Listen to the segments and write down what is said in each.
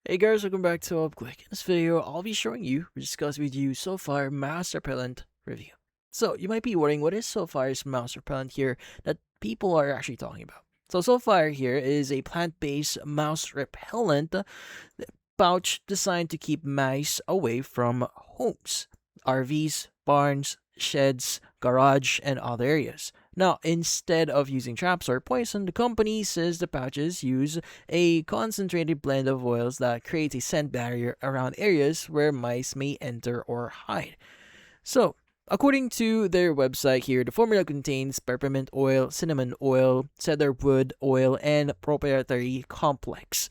Hey guys, welcome back to UpClick. In this video, I'll be showing you or discuss with you Sofyre Mouse Repellent review. So you might be wondering what is Sofyre's Mouse Repellent here that people are actually talking about. So Sofyre here is a plant-based mouse repellent pouch designed to keep mice away from homes, RVs, barns, sheds, garage, and other areas. Now, instead of using traps or poison, the company says the pouches use a concentrated blend of oils that creates a scent barrier around areas where mice may enter or hide. So, according to their website here, the formula contains peppermint oil, cinnamon oil, cedarwood oil, and proprietary complex.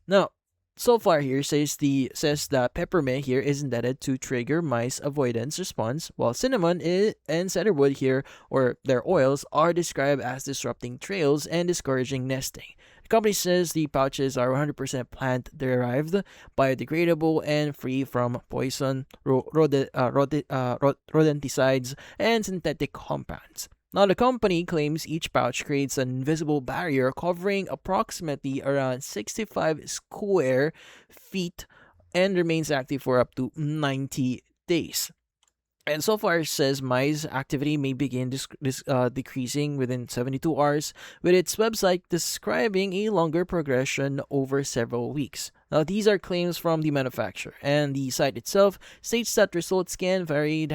Now, so far here says that peppermint here is intended to trigger mice avoidance response, while and cedarwood here, or their oils, are described as disrupting trails and discouraging nesting. The company says the pouches are 100% plant derived, biodegradable, and free from poison, rodenticides, and synthetic compounds. Now, the company claims each pouch creates an invisible barrier covering approximately around 65 square feet and remains active for up to 90 days. And so far, it says mice activity may begin decreasing within 72 hours, with its website describing a longer progression over several weeks. Now, these are claims from the manufacturer, and the site itself states that results can vary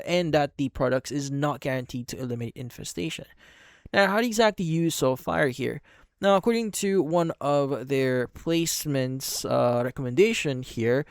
and that the products is not guaranteed to eliminate infestation. Now, how do you exactly use Sofyre here? Now, according to one of their placements recommendation here,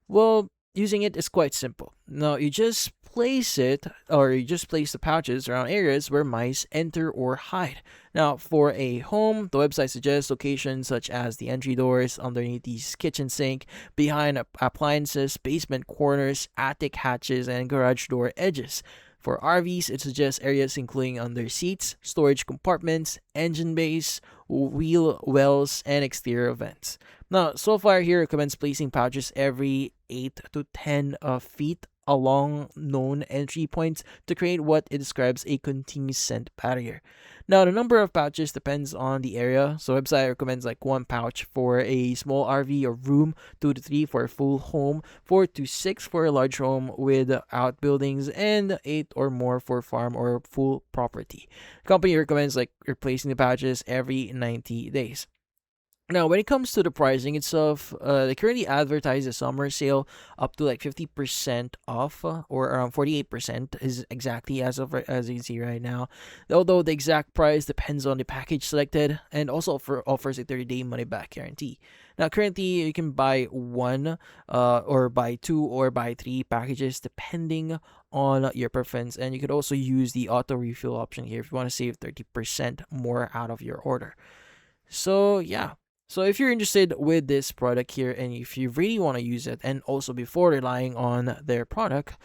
well, using it is quite simple. Now, you just place the pouches around areas where mice enter or hide. Now, for a home, the website suggests locations such as the entry doors, underneath the kitchen sink, behind appliances, basement corners, attic hatches, and garage door edges. For RVs, it suggests areas including under seats, storage compartments, engine bays, wheel wells, and exterior vents. Now, Sofyre here recommends placing pouches every 8 to 10 feet along known entry points to create what it describes a continuous scent barrier. Now, the number of pouches depends on the area. So, website recommends like 1 pouch for a small RV or room, 2 to 3 for a full home, 4 to 6 for a large home with outbuildings, and 8 or more for farm or full property. The company recommends like replacing the pouches every 90 days. Now, when it comes to the pricing itself, they currently advertise a summer sale up to like 50% off, or around 48% is exactly as you can see right now. Although the exact price depends on the package selected, and also offers a 30-day money-back guarantee. Now, currently you can buy one, or buy two, or buy three packages depending on your preference, and you could also use the auto refill option here if you want to save 30% more out of your order. So yeah. So if you're interested with this product here, and if you really want to use it, and also before relying on their product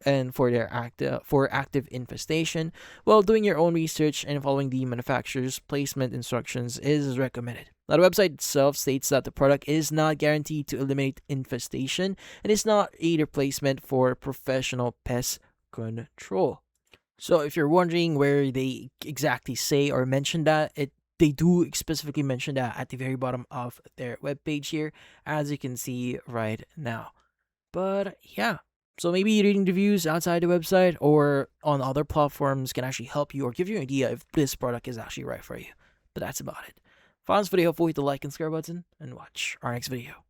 and for their active infestation, well, doing your own research and following the manufacturer's placement instructions is recommended. Now, the website itself states that the product is not guaranteed to eliminate infestation and is not a replacement for professional pest control. So if you're wondering where they exactly say or mention that, they do specifically mention that at the very bottom of their webpage here, as you can see right now. But yeah, so maybe reading reviews outside the website or on other platforms can actually help you or give you an idea if this product is actually right for you. But that's about it. If you found this video helpful, hit the like and subscribe button and watch our next video.